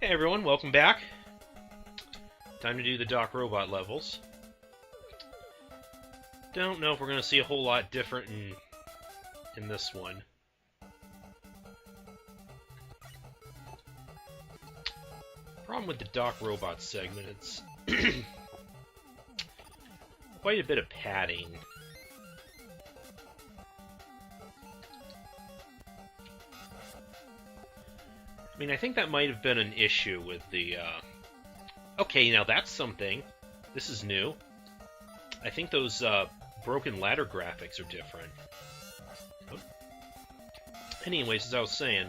Hey everyone, welcome back. Time to do the Doc Robot levels. Don't know if we're going to see a whole lot different in this one. Problem with the Doc Robot segment, it's quite a bit of padding. I mean, I think that might have been an issue with the, Okay, now that's something. This is new. I think those, broken ladder graphics are different. Oh. Anyways, as I was saying,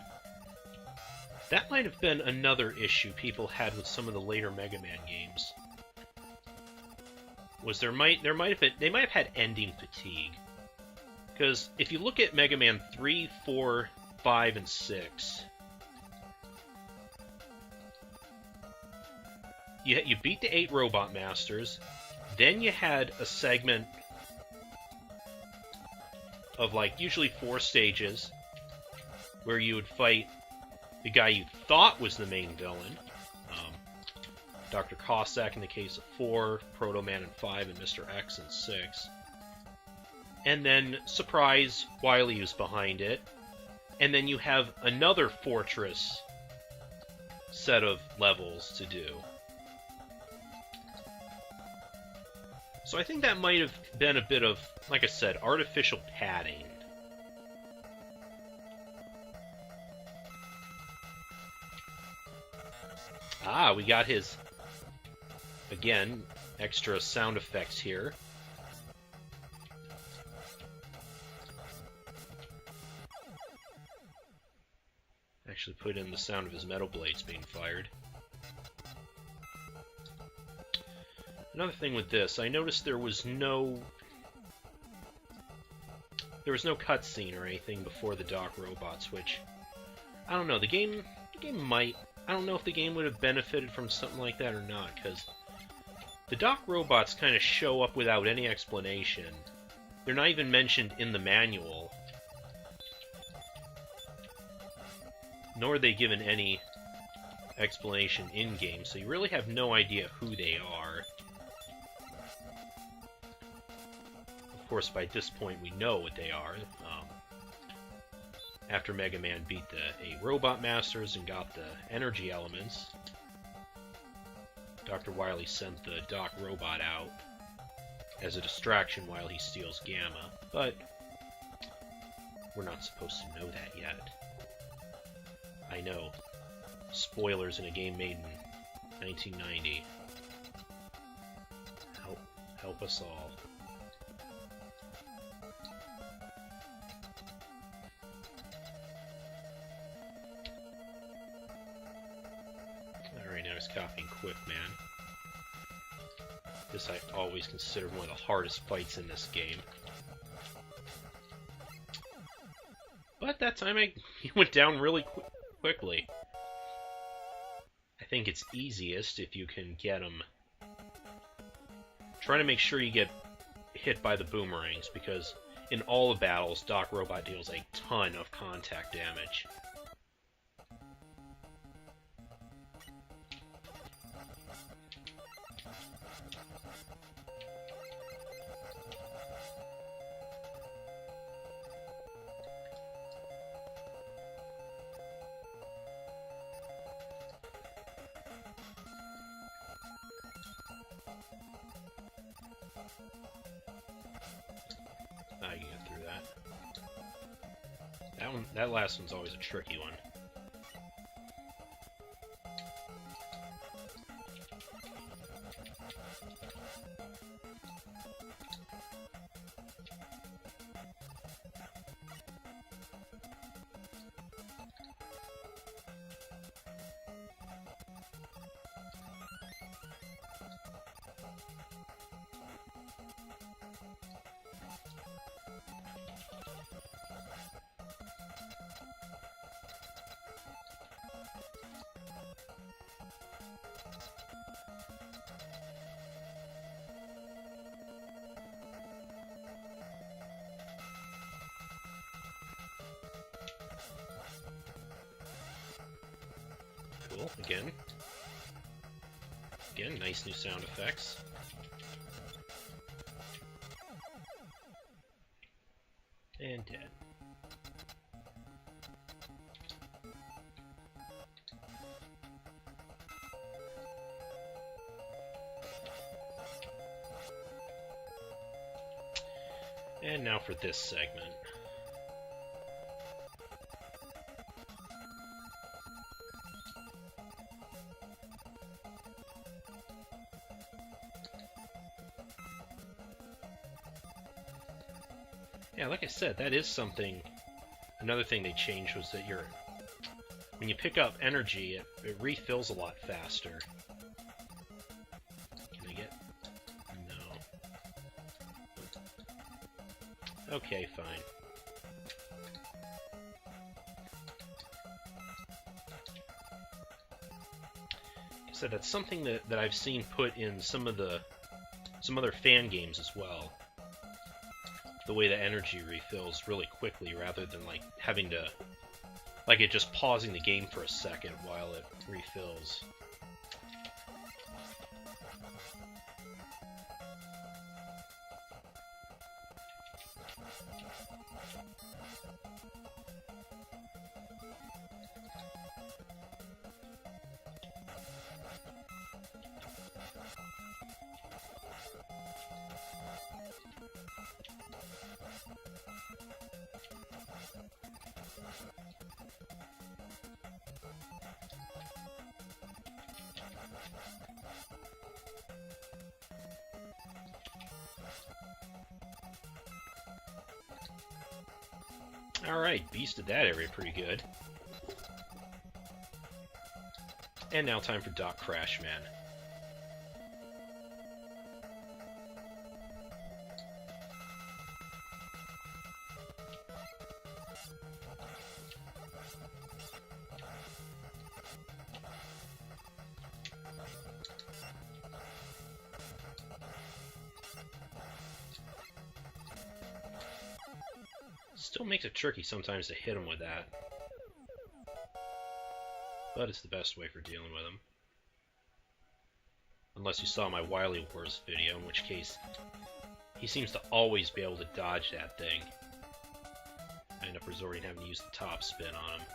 that might have been another issue people had with some of the later Mega Man games. Was they might have had ending fatigue. Because if you look at Mega Man 3, 4, 5, and 6... You beat the 8 Robot Masters, then you had a segment of, like, usually 4 stages, where you would fight the guy you thought was the main villain, Dr. Cossack in the case of 4, Proto Man in 5, and Mr. X in 6. And then, surprise, Wily is behind it, and then you have another fortress set of levels to do. So I think that might have been a bit of, like I said, artificial padding. Ah, we got his, again, extra sound effects here. Actually put in the sound of his metal blades being fired. Another thing with this, I noticed there was no cutscene or anything before the Doc Robots, which, I don't know, the game might, I don't know if the game would have benefited from something like that or not, because the Doc Robots kind of show up without any explanation. They're not even mentioned in the manual, nor are they given any explanation in-game, so you really have no idea who they are. Of course, by this point we know what they are. After Mega Man beat the 8 Robot Masters and got the energy elements, Dr. Wily sent the Doc Robot out as a distraction while he steals Gamma, but we're not supposed to know that yet. I know. Spoilers in a game made in 1990. Help us all. Alright, now he's copying Quick Man. This I always consider one of the hardest fights in this game. But that time he went down really quickly. I think it's easiest if you can get him. Try to make sure you get hit by the boomerangs, because in all the battles, Doc Robot deals a ton of contact damage. I can get through that. That last one's always a tricky one. cool. Again, nice new sound effects. And dead. And now for this segment. Yeah, like I said, that is something. Another thing they changed was that when you pick up energy, it refills a lot faster. Can I get? No. Okay, fine. So that's something that I've seen put in some other fan games as well. The way the energy refills really quickly rather than like having to it just pausing the game for a second while it refills. Alright, beasted that area pretty good. And now time for Doc Crashman. Still makes it tricky sometimes to hit him with that. But it's the best way for dealing with him. Unless you saw my Wily Wars video, in which case he seems to always be able to dodge that thing. I end up resorting to having to use the top spin on him.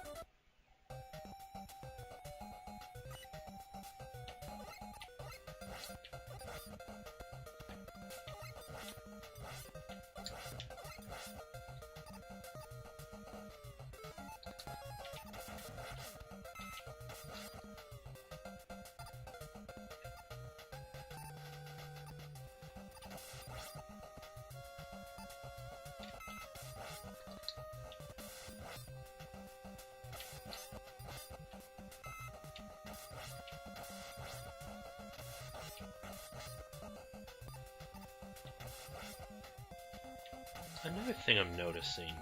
Another thing I'm noticing,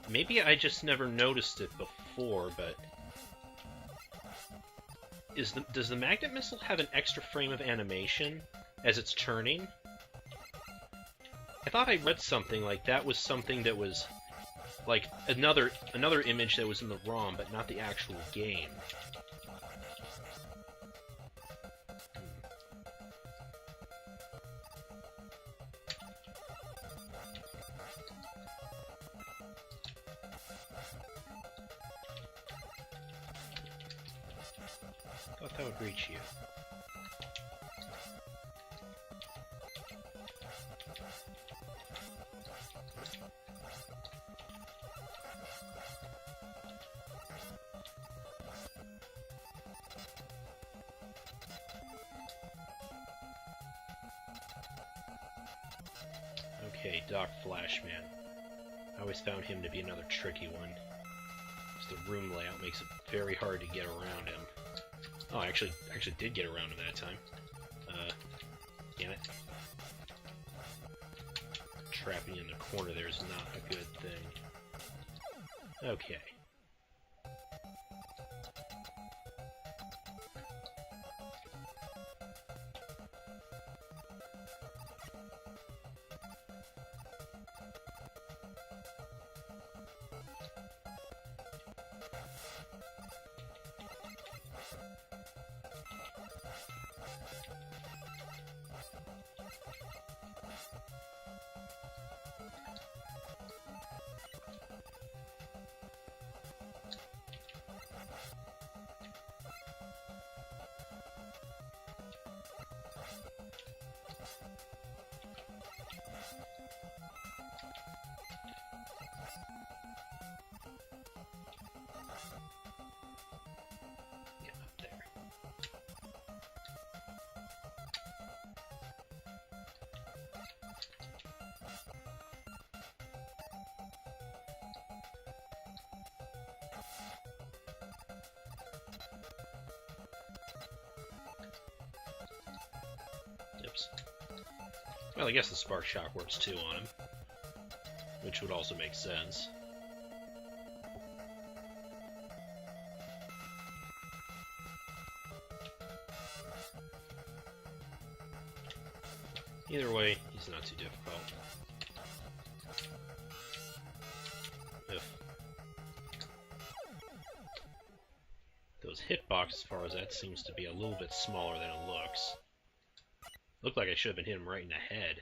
maybe I just never noticed it before, but does the magnet missile have an extra frame of animation as it's turning? I thought I read something like that was something that was like another image that was in the ROM, but not the actual game. Thought that would reach you. Okay, Doc Flashman. I always found him to be another tricky one. Just the room layout makes it very hard to get around him. Oh, I actually did get around him that time. Damn it. Trapping you in the corner there is not a good thing. Okay. Well, I guess the Spark Shock works too on him, which would also make sense. Either way, he's not too difficult. Ugh. Those hitbox, as far as that seems to be a little bit smaller than it looks. Looked like I should have been hitting him right in the head.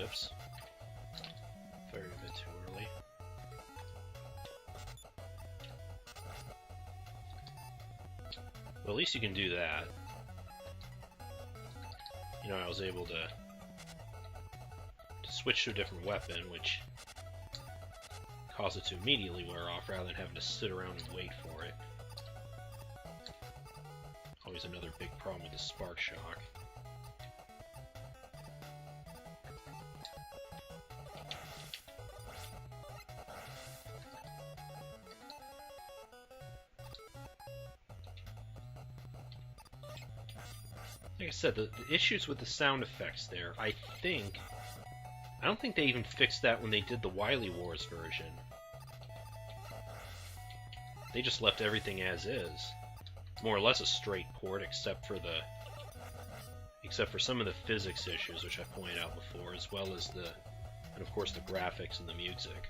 Oops. Fired a bit too early. Well, at least you can do that. You know, I was able to switch to a different weapon, which caused it to immediately wear off rather than having to sit around and wait for it. Always another big problem with the Spark Shock. Like I said, the issues with the sound effects there, I don't think they even fixed that when they did the Wily Wars version. They just left everything as is. More or less a straight port, except for some of the physics issues, which I pointed out before, as well as and of course the graphics and the music.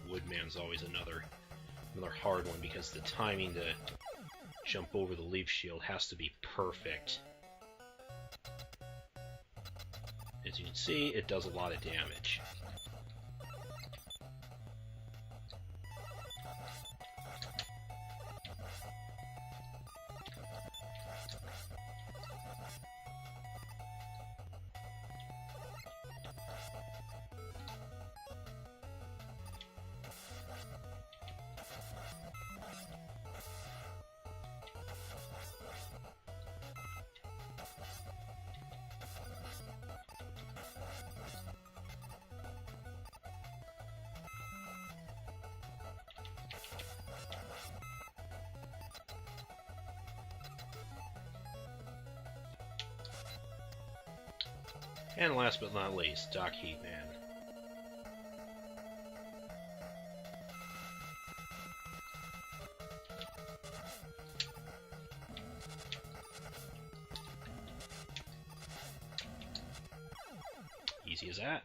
Woodman's always another hard one because the timing to jump over the leaf shield has to be perfect. As you can see, it does a lot of damage. And last but not least, Doc Heatman. Easy as that.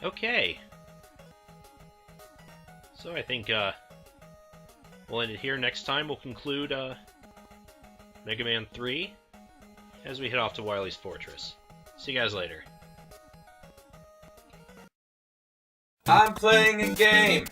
Okay. So I think we'll end it here. Next time we'll conclude Mega Man 3 as we head off to Wily's Fortress. See you guys later. I'm playing a game.